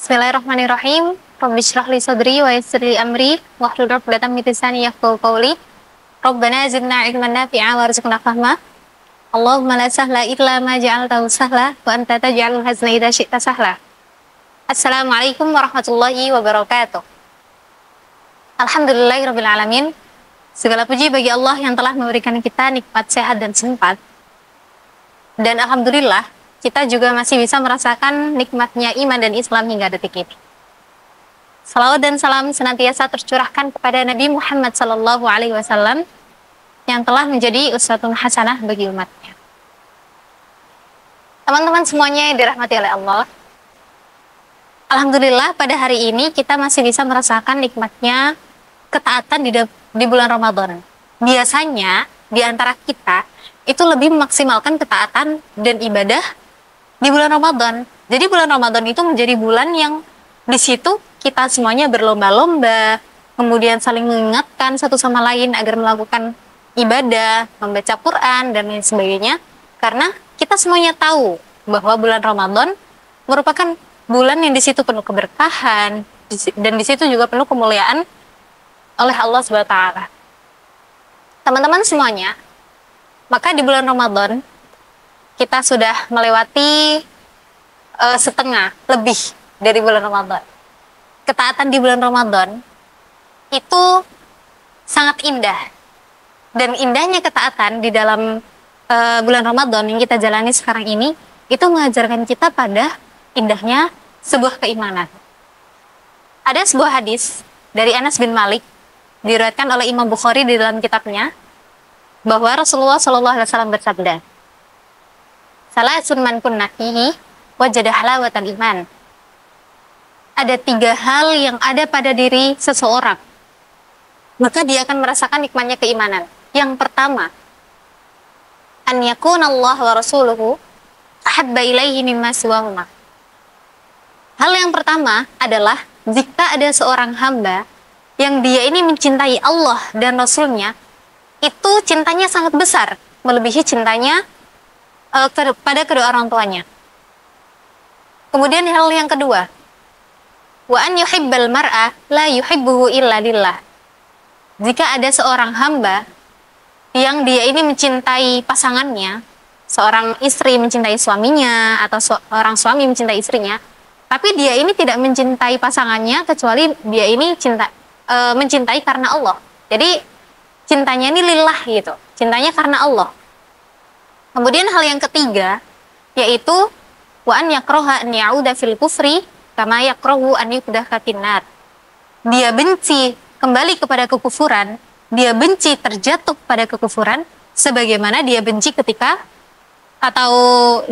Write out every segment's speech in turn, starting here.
Bismillahirrahmanirrahim. Rabbi shrah li sadri wa yassir li amri wahlul 'uqdatam min lisani yafqahu qawli. Rabbana zidna 'ilman nafi'a warzuqna fahma. Allahumma la sahla illa ma ja'altahu sahla wa anta taj'alul hazna idza syi'ta sahla. Assalamualaikum warahmatullahi wabarakatuh. Alhamdulillahirabbil alamin. Segala puji bagi Allah yang telah memberikan kita nikmat sehat dan sempat. Dan alhamdulillah kita juga masih bisa merasakan nikmatnya iman dan Islam hingga detik ini. Salawat dan salam senantiasa tercurahkan kepada Nabi Muhammad SAW yang telah menjadi uswatun hasanah bagi umatnya. Teman-teman semuanya yang dirahmati oleh Allah, alhamdulillah pada hari ini kita masih bisa merasakan nikmatnya ketaatan di bulan Ramadan. Biasanya di antara kita itu lebih memaksimalkan ketaatan dan ibadah di bulan Ramadan. Jadi bulan Ramadan itu menjadi bulan yang di situ kita semuanya berlomba-lomba, kemudian saling mengingatkan satu sama lain agar melakukan ibadah, membaca Quran dan lain sebagainya. Karena kita semuanya tahu bahwa bulan Ramadan merupakan bulan yang di situ penuh keberkahan dan di situ juga penuh kemuliaan oleh Allah Subhanahu wa taala. Teman-teman semuanya, maka di bulan Ramadan kita sudah melewati setengah lebih dari bulan Ramadan. Ketaatan di bulan Ramadan itu sangat indah. Dan indahnya ketaatan di dalam bulan Ramadan yang kita jalani sekarang ini, itu mengajarkan kita pada indahnya sebuah keimanan. Ada sebuah hadis dari Anas bin Malik, diriwayatkan oleh Imam Bukhari di dalam kitabnya, bahwa Rasulullah SAW bersabda, "Salasun man kunna fihi wajada halawatal iman." Ada 3 hal yang ada pada diri seseorang, maka dia akan merasakan nikmatnya keimanan. Yang pertama, an yakuna Allah wa rasuluhu ahabba ilaihi mimma siwahuma. Hal yang pertama adalah jika ada seorang hamba yang dia ini mencintai Allah dan Rasulnya, itu cintanya sangat besar, melebihi cintanya kepada kedua orang tuanya. Kemudian hal yang kedua, wa an yuhibbal mar'a la yuhibbuhu illa lillah. Jika ada seorang hamba yang dia ini mencintai pasangannya, seorang istri mencintai suaminya atau seorang suami mencintai istrinya, tapi dia ini tidak mencintai pasangannya kecuali dia ini mencintai karena Allah. Jadi cintanya ini lillah gitu, cintanya karena Allah. Kemudian hal yang ketiga yaitu wa an yakraha an ya'uda fil kufri kama yakrahu an yuqdaha finnar. Dia benci kembali kepada kekufuran, dia benci terjatuh pada kekufuran sebagaimana dia benci ketika atau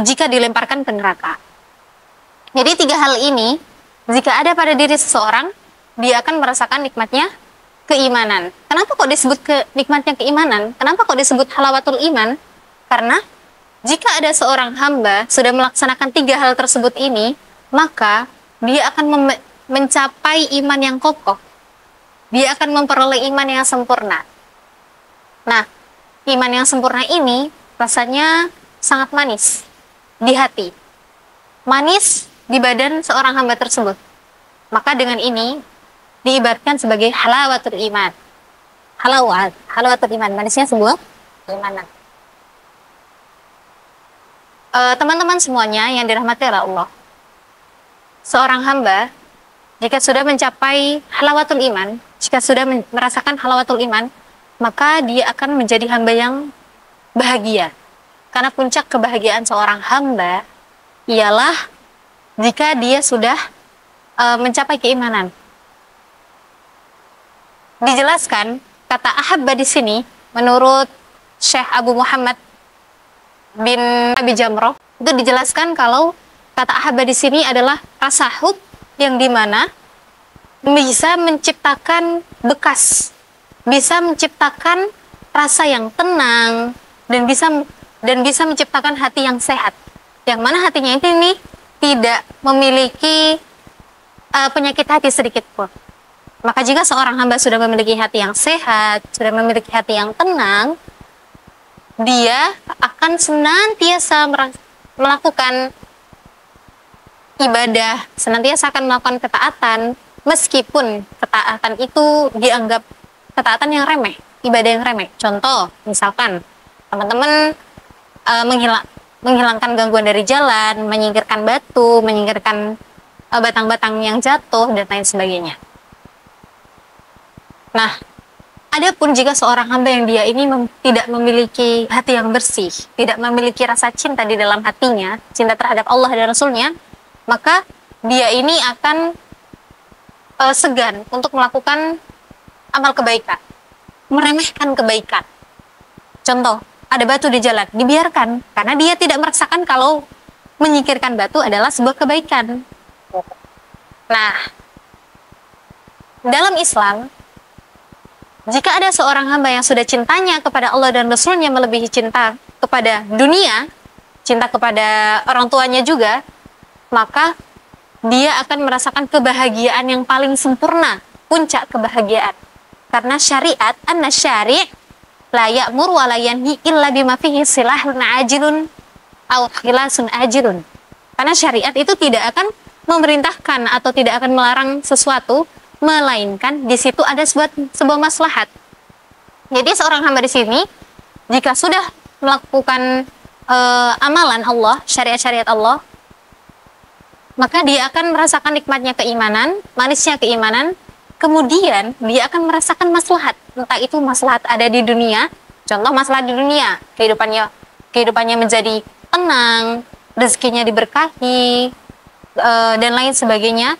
jika dilemparkan ke neraka. Jadi 3 hal ini jika ada pada diri seseorang, dia akan merasakan nikmatnya keimanan. Kenapa kok disebut nikmatnya keimanan? Kenapa kok disebut halawatul iman? Karena jika ada seorang hamba sudah melaksanakan 3 hal tersebut ini, maka dia akan mencapai iman yang kokoh. Dia akan memperoleh iman yang sempurna. Nah, iman yang sempurna ini rasanya sangat manis di hati, manis di badan seorang hamba tersebut. Maka dengan ini diibaratkan sebagai halawatul iman. Halawatul iman, manisnya sebuah keimanan. Teman-teman semuanya yang dirahmati oleh Allah, seorang hamba jika sudah mencapai halawatul iman, jika sudah merasakan halawatul iman, maka dia akan menjadi hamba yang bahagia. Karena puncak kebahagiaan seorang hamba ialah jika dia sudah mencapai keimanan. Dijelaskan kata ahabba di sini menurut Syekh Abu Muhammad bin Abi Jamroh, itu dijelaskan kalau kata ahabba di sini adalah rasa hub yang dimana bisa menciptakan bekas, bisa menciptakan rasa yang tenang dan bisa menciptakan hati yang sehat, yang mana hatinya ini tidak memiliki penyakit hati sedikit pun. Maka jika seorang hamba sudah memiliki hati yang sehat, sudah memiliki hati yang tenang, dia akan senantiasa melakukan ibadah, senantiasa akan melakukan ketaatan, meskipun ketaatan itu dianggap ketaatan yang remeh, ibadah yang remeh. Contoh, misalkan teman-teman menghilangkan gangguan dari jalan, menyingkirkan batu, menyingkirkan batang-batang yang jatuh, dan lain sebagainya. Nah, adapun jika seorang hamba yang dia ini tidak memiliki hati yang bersih, tidak memiliki rasa cinta di dalam hatinya, cinta terhadap Allah dan Rasulnya, maka dia ini akan segan untuk melakukan amal kebaikan, meremehkan kebaikan. Contoh, ada batu di jalan, dibiarkan, karena dia tidak merasakan kalau menyingkirkan batu adalah sebuah kebaikan. Nah, dalam Islam, jika ada seorang hamba yang sudah cintanya kepada Allah dan Rasulnya melebihi cinta kepada dunia, cinta kepada orang tuanya juga, maka dia akan merasakan kebahagiaan yang paling sempurna, puncak kebahagiaan. Karena syariat, anna syari' la ya'mur wa la yanhi illa bima fihi silahun ajilun aw khilasun ajilun. Karena syariat itu tidak akan memerintahkan atau tidak akan melarang sesuatu, melainkan di situ ada sebuah maslahat. Jadi seorang hamba di sini, jika sudah melakukan amalan Allah, syariat-syariat Allah, maka dia akan merasakan nikmatnya keimanan, manisnya keimanan, kemudian dia akan merasakan maslahat. Entah itu maslahat ada di dunia, contoh maslahat di dunia, kehidupannya menjadi tenang, rezekinya diberkahi, dan lain sebagainya.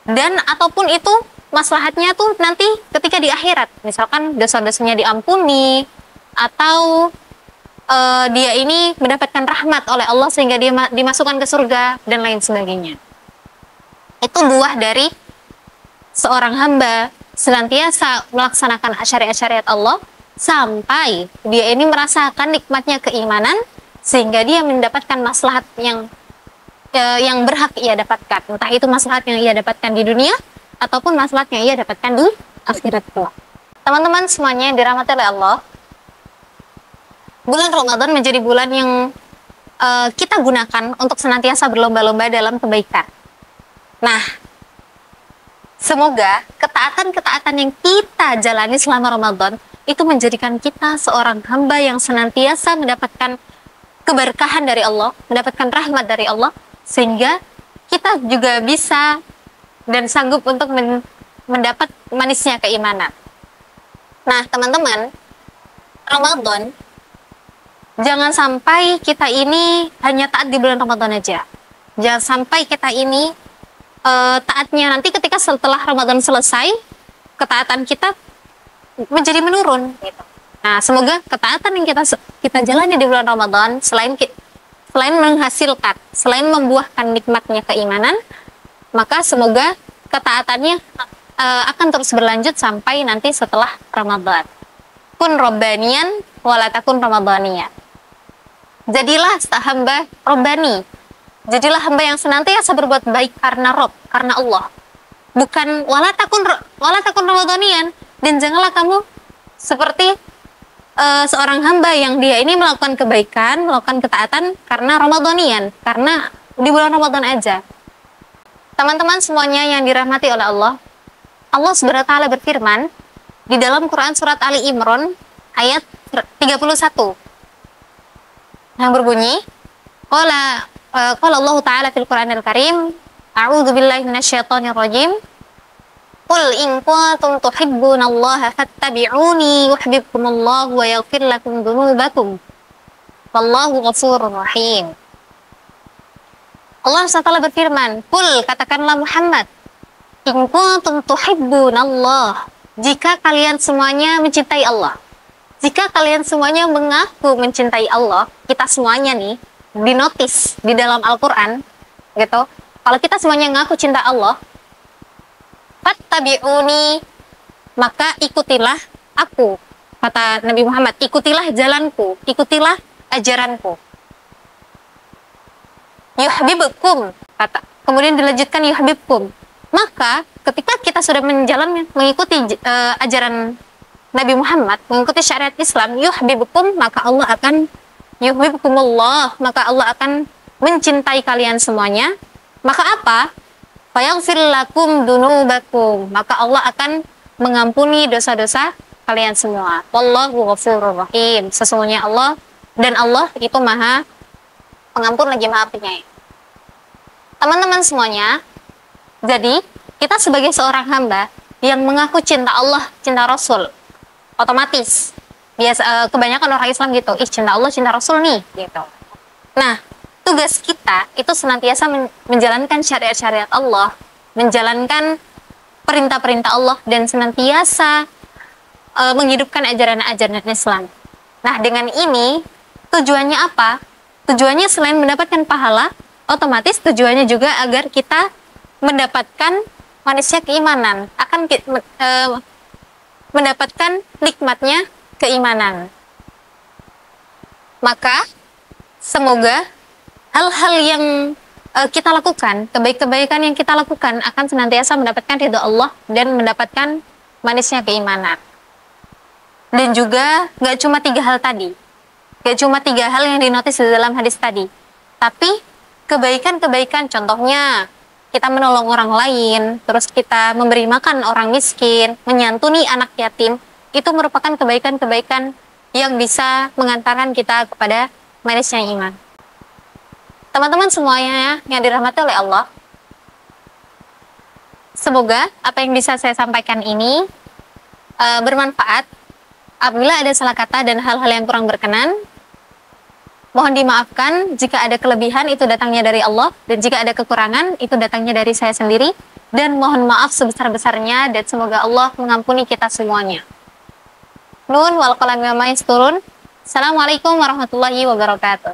Dan ataupun itu maslahatnya tuh nanti ketika di akhirat, misalkan dosa-dosanya diampuni, atau dia ini mendapatkan rahmat oleh Allah sehingga dia dimasukkan ke surga, dan lain sebagainya. Itu buah dari seorang hamba senantiasa melaksanakan syariat-syariat Allah sampai dia ini merasakan nikmatnya keimanan, sehingga dia mendapatkan maslahat yang berhak ia dapatkan, entah itu maslahat yang ia dapatkan di dunia ataupun maslahat yang ia dapatkan di akhirat kelak. Teman-teman semuanya yang dirahmati oleh Allah, bulan Ramadan menjadi bulan yang kita gunakan untuk senantiasa berlomba-lomba dalam kebaikan. Nah, semoga ketaatan-ketaatan yang kita jalani selama Ramadan itu menjadikan kita seorang hamba yang senantiasa mendapatkan keberkahan dari Allah, mendapatkan rahmat dari Allah, sehingga kita juga bisa dan sanggup untuk mendapat manisnya keimanan. Nah, teman-teman, Ramadan, jangan sampai kita ini hanya taat di bulan Ramadan aja. Jangan sampai kita ini taatnya nanti ketika setelah Ramadan selesai, ketaatan kita menjadi menurun. Gitu. Nah, semoga ketaatan yang kita jalani di bulan Ramadan, selain menghasilkan, selain membuahkan nikmatnya keimanan, maka semoga ketaatannya akan terus berlanjut sampai nanti setelah Ramadan. Kun robbanian wala takun ramadhaniyan. Jadilah hamba robbani. Jadilah hamba yang senantiasa berbuat baik karena Rob, karena Allah. Bukan wala takun ramadhaniyan, dan janganlah kamu seperti seorang hamba yang dia ini melakukan kebaikan, melakukan ketaatan karena Ramadhanian, karena di bulan Ramadan aja. Teman-teman semuanya yang dirahmati oleh Allah, Allah Subhanahu wa taala berfirman di dalam Quran surat Ali Imran ayat 31 yang berbunyi, qala Allah taala fil Qur'anil Karim, a'udzu billahi minasyaitonir rajim. Qul in kuntum tuhibbunallaha fattabi'uni yuhibbukumullahu wa yaghfir lakum dzunubakum. Wallahu ghafurur rahim. Allah SWT berfirman, "Qul, katakanlah Muhammad, in kuntum tuhibbunallah, jika kalian semuanya mencintai Allah." Jika kalian semuanya mengaku mencintai Allah, kita semuanya nih dinotis di dalam Al-Qur'an gitu. Kalau kita semuanya mengaku cinta Allah, fattabi'uni, maka ikutilah aku. Kata Nabi Muhammad, ikutilah jalanku, ikutilah ajaranku. Yuhibbukum, kata. Kemudian dilanjutkan yuhibbukum. Maka ketika kita sudah mengikuti ajaran Nabi Muhammad, mengikuti syariat Islam, yuhibbukum, maka Allah akan yuhibbukumullah, maka Allah akan mencintai kalian semuanya. Maka apa? Fayaghfir lakum dunubakum. Maka Allah akan mengampuni dosa-dosa kalian semua. Wallahu ghafurur rahim. Sesungguhnya Allah itu Maha Pengampun lagi Maha Penyayang. Teman-teman semuanya, jadi kita sebagai seorang hamba yang mengaku cinta Allah, cinta Rasul, otomatis kebanyakan orang Islam gitu, cinta Allah, cinta Rasul nih, gitu. Nah, tugas kita itu senantiasa menjalankan syariat-syariat Allah, menjalankan perintah-perintah Allah, dan senantiasa menghidupkan ajaran-ajaran Islam. Nah, dengan ini tujuannya apa? Tujuannya selain mendapatkan pahala, otomatis tujuannya juga agar kita mendapatkan manisnya keimanan, akan mendapatkan nikmatnya keimanan. Maka semoga hal-hal yang kita lakukan, kebaikan yang kita lakukan akan senantiasa mendapatkan ridho Allah dan mendapatkan manisnya keimanan. Dan juga gak cuma 3 hal tadi, gak cuma 3 hal yang dinotis di dalam hadis tadi, tapi kebaikan-kebaikan, contohnya kita menolong orang lain, terus kita memberi makan orang miskin, menyantuni anak yatim, itu merupakan kebaikan-kebaikan yang bisa mengantarkan kita kepada manisnya iman. Teman-teman semuanya yang dirahmati oleh Allah, semoga apa yang bisa saya sampaikan ini bermanfaat. Apabila ada salah kata dan hal-hal yang kurang berkenan, mohon dimaafkan. Jika ada kelebihan, itu datangnya dari Allah, dan jika ada kekurangan, itu datangnya dari saya sendiri. Dan mohon maaf sebesar-besarnya, dan semoga Allah mengampuni kita semuanya. Nun wal qalam ma yasturun. Assalamualaikum warahmatullahi wabarakatuh.